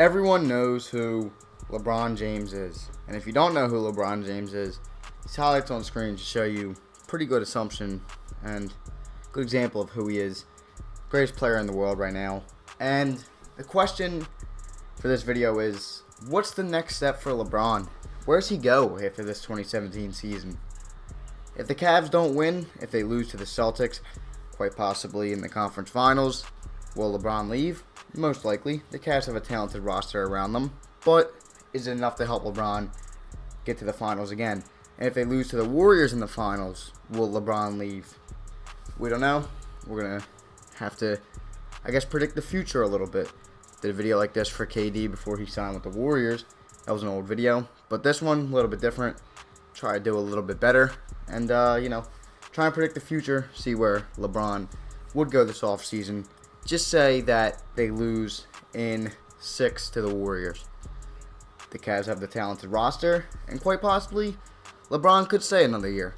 Everyone knows who LeBron James is. And if you don't know who LeBron James is, his highlights on screen to show you pretty good assumption and good example of who he is. Greatest player in the world right now. And the question for this video is, what's the next step for LeBron? Where does he go after this 2017 season? If the Cavs don't win, if they lose to the Celtics, quite possibly in the conference finals, will LeBron leave? Most likely. The Cavs have a talented roster around them, but is it enough to help LeBron get to the finals again? And if they lose to the Warriors in the finals, will LeBron leave? We don't know. We're going to have to, I guess, predict the future a little bit. Did a video like this for KD before he signed with the Warriors. That was an old video. But this one, a little bit different. Try to do a little bit better. And, try and predict the future. See where LeBron would go this offseason. Just say that they lose in 6 to the Warriors. The Cavs have the talented roster. And quite possibly, LeBron could stay another year.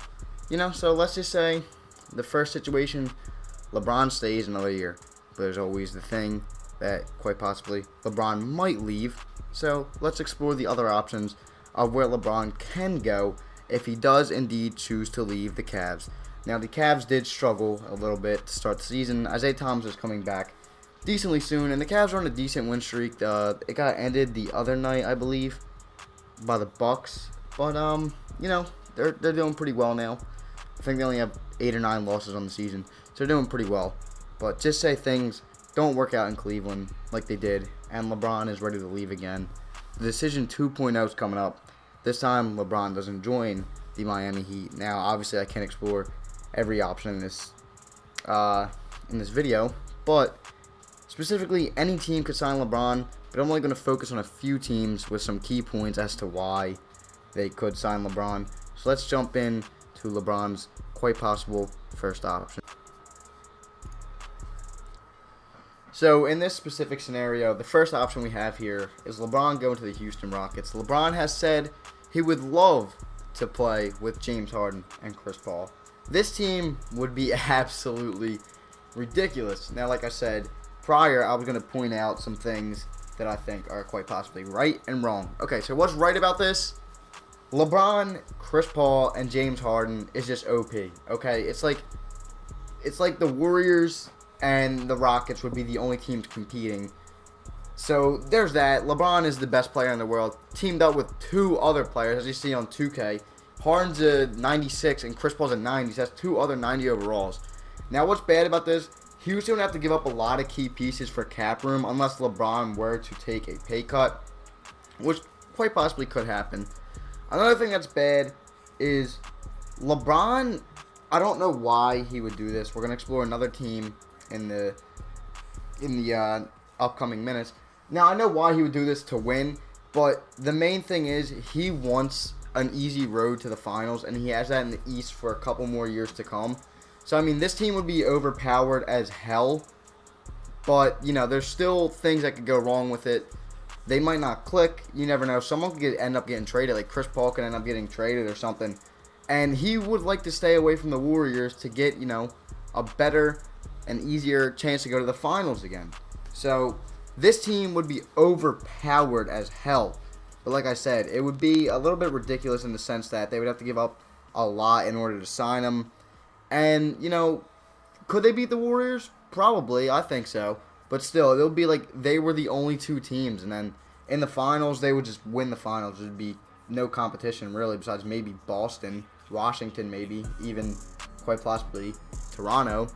So let's just say the first situation, LeBron stays another year. But there's always the thing that quite possibly LeBron might leave. So let's explore the other options of where LeBron can go if he does indeed choose to leave the Cavs. Now, the Cavs did struggle a little bit to start the season. Isaiah Thomas is coming back decently soon, and the Cavs are on a decent win streak. It got ended the other night, I believe, by the Bucks. But, they're doing pretty well now. I think they only have 8 or 9 losses on the season, so they're doing pretty well. But just say things don't work out in Cleveland like they did, and LeBron is ready to leave again. The Decision 2.0 is coming up. This time, LeBron doesn't join the Miami Heat. Now, obviously, I can't explore every option in this video, but specifically, any team could sign LeBron, but I'm only going to focus on a few teams with some key points as to why they could sign LeBron. So let's jump in to LeBron's quite possible first option. So in this specific scenario, the first option we have here is LeBron going to the Houston Rockets. LeBron has said he would love to play with James Harden and Chris Paul. This team would be absolutely ridiculous. Now, like I said prior, I was going to point out some things that I think are quite possibly right and wrong. Okay, so what's right about this? LeBron, Chris Paul, and James Harden is just OP. Okay, it's like the Warriors and the Rockets would be the only teams competing. So there's that. LeBron is the best player in the world, teamed up with 2 other players, as you see on 2K. Harden's a 96 and Chris Paul's a 90. So that's 2 other 90 overalls. Now, what's bad about this? Houston would have to give up a lot of key pieces for cap room unless LeBron were to take a pay cut, which quite possibly could happen. Another thing that's bad is LeBron, I don't know why he would do this. We're going to explore another team in the upcoming minutes. Now, I know why he would do this to win, but the main thing is he wants an easy road to the finals, and he has that in the East for a couple more years to come. So, I mean, this team would be overpowered as hell, but, there's still things that could go wrong with it. They might not click. You never know. Someone could end up getting traded, like Chris Paul could end up getting traded or something, and he would like to stay away from the Warriors to get, a better and easier chance to go to the finals again. So, this team would be overpowered as hell. But like I said, it would be a little bit ridiculous in the sense that they would have to give up a lot in order to sign him. And, could they beat the Warriors? Probably. I think so. But still, it would be like they were the only 2 teams. And then in the finals, they would just win the finals. There would be no competition, really, besides maybe Boston, Washington maybe, even quite possibly Toronto.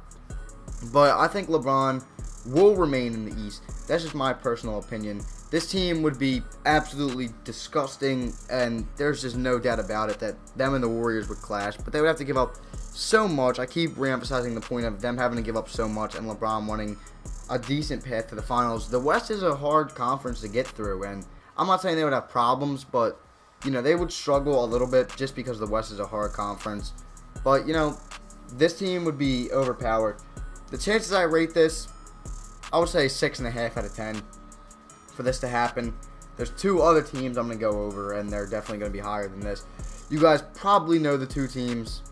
But I think LeBron will remain in the East. That's just my personal opinion. This team would be absolutely disgusting, and there's just no doubt about it that them and the Warriors would clash. But they would have to give up so much. I keep reemphasizing the point of them having to give up so much and LeBron wanting a decent path to the finals. The West is a hard conference to get through, and I'm not saying they would have problems, but, they would struggle a little bit just because the West is a hard conference. But, this team would be overpowered. The chances I rate this, I would say 6.5 out of 10 for this to happen. There's 2 other teams I'm going to go over, and they're definitely going to be higher than this. You guys probably know the 2 teams,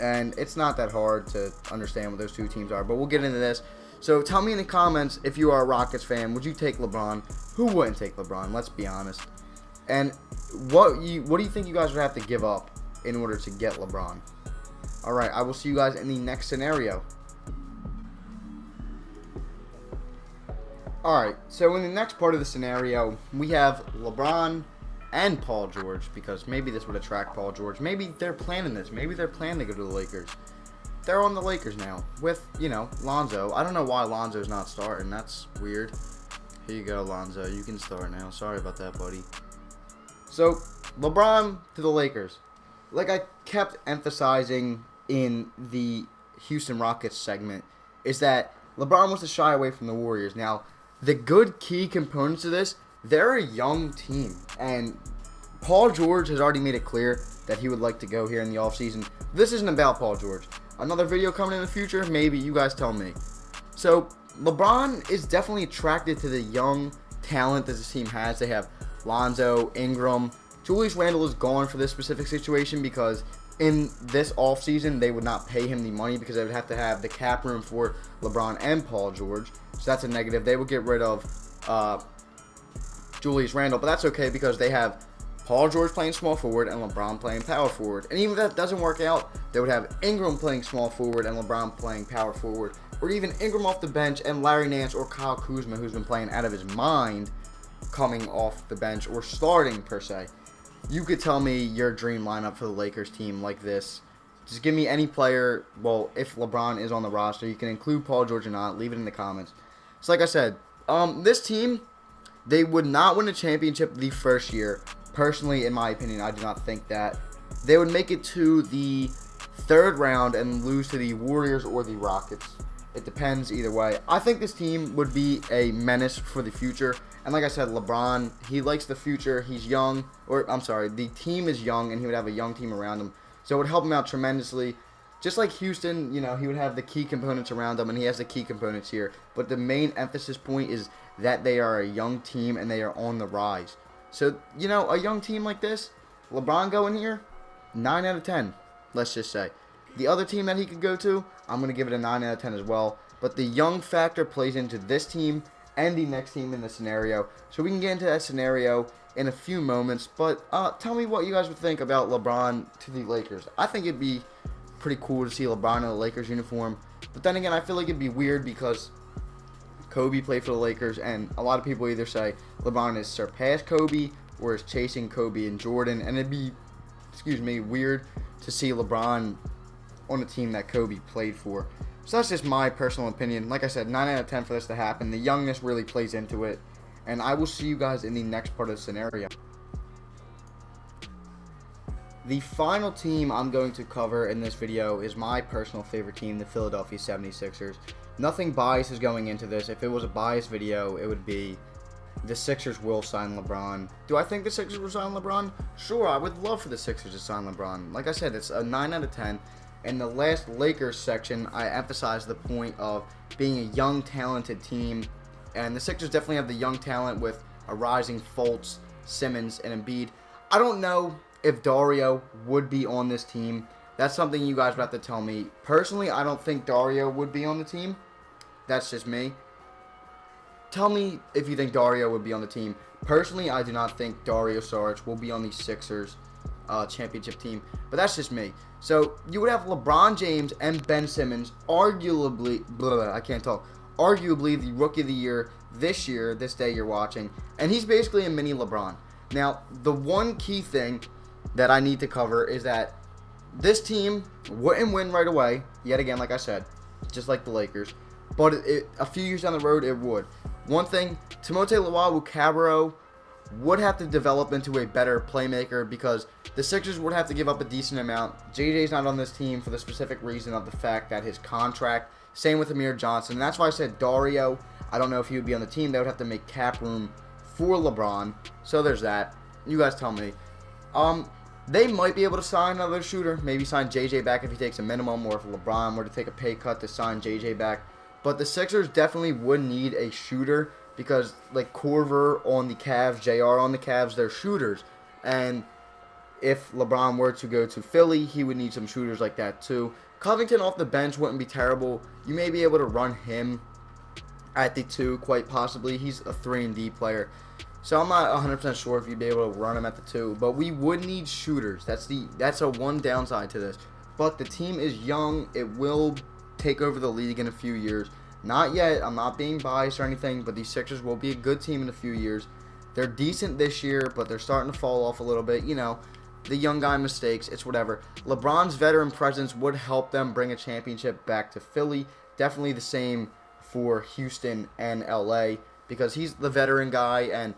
and it's not that hard to understand what those 2 teams are, but we'll get into this. So tell me in the comments if you are a Rockets fan, would you take LeBron Who wouldn't take LeBron? Let's be honest. And what do you think you guys would have to give up in order to get LeBron? All right, I will see you guys in the next scenario. All right, so in the next part of the scenario, we have LeBron and Paul George, because maybe this would attract Paul George. Maybe they're planning this. Maybe they're planning to go to the Lakers. They're on the Lakers now with, Lonzo. I don't know why Lonzo's not starting. That's weird. Here you go, Lonzo. You can start now. Sorry about that, buddy. So, LeBron to the Lakers. Like I kept emphasizing in the Houston Rockets segment, is that LeBron wants to shy away from the Warriors. Now, the good key components of this, they're a young team. And Paul George has already made it clear that he would like to go here in the offseason. This isn't about Paul George. Another video coming in the future, maybe. You guys tell me. So, LeBron is definitely attracted to the young talent that this team has. They have Lonzo, Ingram. Julius Randle is gone for this specific situation because in this offseason, they would not pay him the money because they would have to have the cap room for LeBron and Paul George. So that's a negative. They would get rid of Julius Randle, but that's okay because they have Paul George playing small forward and LeBron playing power forward. And even if that doesn't work out, they would have Ingram playing small forward and LeBron playing power forward. Or even Ingram off the bench and Larry Nance or Kyle Kuzma, who's been playing out of his mind, coming off the bench or starting per se. You could tell me your dream lineup for the Lakers team like this. Just give me any player. Well, if LeBron is on the roster, you can include Paul George or not. Leave it in the comments. So like I said, this team, they would not win a championship the first year. Personally, in my opinion, I do not think that. They would make it to the third round and lose to the Warriors or the Rockets. It depends either way. I think this team would be a menace for the future. And like I said, LeBron, he likes the future. He's young. The team is young, and he would have a young team around him. So it would help him out tremendously. Just like Houston, he would have the key components around him, and he has the key components here. But the main emphasis point is that they are a young team, and they are on the rise. So, a young team like this, LeBron going here, 9 out of 10, let's just say. The other team that he could go to, I'm going to give it a 9 out of 10 as well. But the young factor plays into this team and the next team in the scenario. So we can get into that scenario in a few moments. But tell me what you guys would think about LeBron to the Lakers. I think it'd be pretty cool to see LeBron in a Lakers uniform. But then again, I feel like it'd be weird because Kobe played for the Lakers, and a lot of people either say LeBron has surpassed Kobe or is chasing Kobe and Jordan, and it'd be, weird to see LeBron on a team that Kobe played for. So that's just my personal opinion. Like I said, 9 out of 10 for this to happen. The youngness really plays into it, and I will see you guys in the next part of the scenario. The final team I'm going to cover in this video is my personal favorite team, the Philadelphia 76ers. Nothing biased is going into this. If it was a biased video, it would be the Sixers will sign LeBron. Do I think the Sixers will sign LeBron? Sure, I would love for the Sixers to sign LeBron. Like I said, it's a 9 out of 10. In the last Lakers section, I emphasized the point of being a young, talented team. And the Sixers definitely have the young talent with a rising Fultz, Simmons, and Embiid. I don't know if Dario would be on this team. That's something you guys would have to tell me. Personally, I don't think Dario would be on the team. That's just me. Tell me if you think Dario would be on the team. Personally, I do not think Dario Saric will be on the Sixers championship team. But that's just me. So, you would have LeBron James and Ben Simmons, arguably the Rookie of the Year, this day you're watching. And he's basically a mini LeBron. Now, the one key thing that I need to cover is that this team wouldn't win right away, yet again, like I said, just like the Lakers. But a few years down the road, it would. One thing, Timothé Luwawu-Cabarrot would have to develop into a better playmaker because the Sixers would have to give up a decent amount. JJ's not on this team for the specific reason of the fact that his contract, same with Amir Johnson. And that's why I said Dario, I don't know if he would be on the team. They would have to make cap room for LeBron. So there's that. You guys tell me. They might be able to sign another shooter. Maybe sign JJ back if he takes a minimum, or if LeBron were to take a pay cut to sign JJ back. But the Sixers definitely would need a shooter because, like Corver on the Cavs, JR on the Cavs, they're shooters. And if LeBron were to go to Philly, he would need some shooters like that too. Covington off the bench wouldn't be terrible. You may be able to run him at the 2, quite possibly. He's a 3-and-D player. So I'm not 100% sure if you'd be able to run him at the 2, but we would need shooters. That's a one downside to this. But the team is young. It will take over the league in a few years. Not yet. I'm not being biased or anything, but these Sixers will be a good team in a few years. They're decent this year, but they're starting to fall off a little bit. You know, the young guy mistakes. It's whatever. LeBron's veteran presence would help them bring a championship back to Philly. Definitely the same for Houston and LA because he's the veteran guy, and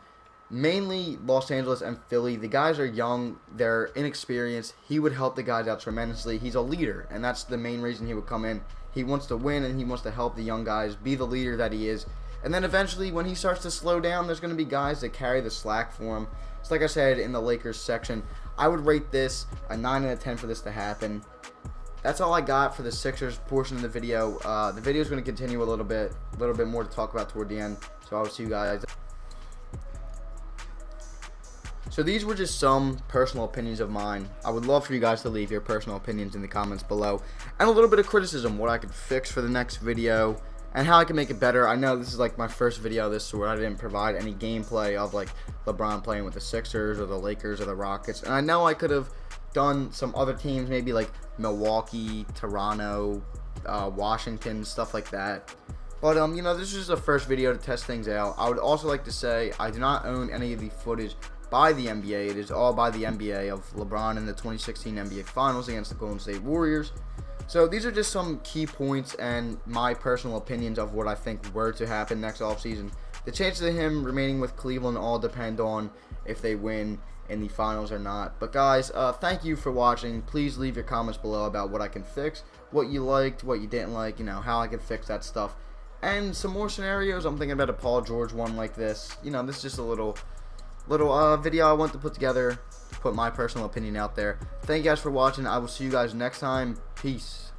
mainly Los Angeles and Philly. The guys are young. They're inexperienced. He would help the guys out tremendously. He's a leader, and that's the main reason he would come in. He wants to win, and he wants to help the young guys be the leader that he is. And then eventually, when he starts to slow down, there's going to be guys that carry the slack for him. So like I said in the Lakers section, I would rate this a 9 out of 10 for this to happen. That's all I got for the Sixers portion of the video. The video is going to continue a little bit more to talk about toward the end. So I will see you guys. So these were just some personal opinions of mine. I would love for you guys to leave your personal opinions in the comments below. And a little bit of criticism, what I could fix for the next video, and how I can make it better. I know this is like my first video of this sort. I didn't provide any gameplay of like LeBron playing with the Sixers or the Lakers or the Rockets. And I know I could have done some other teams, maybe like Milwaukee, Toronto, Washington, stuff like that. But, you know, this is just a first video to test things out. I would also like to say I do not own any of the footage by the NBA. It is all by the NBA of LeBron in the 2016 NBA Finals against the Golden State Warriors. So these are just some key points and my personal opinions of what I think were to happen next offseason. The chances of him remaining with Cleveland all depend on if they win in the finals or not. But guys, thank you for watching. Please leave your comments below about what I can fix, what you liked, what you didn't like, you know, how I can fix that stuff. And some more scenarios. I'm thinking about a Paul George one like this. You know, this is just a little video I want to put together to put my personal opinion out there. Thank you guys for watching. I will see you guys next time. Peace.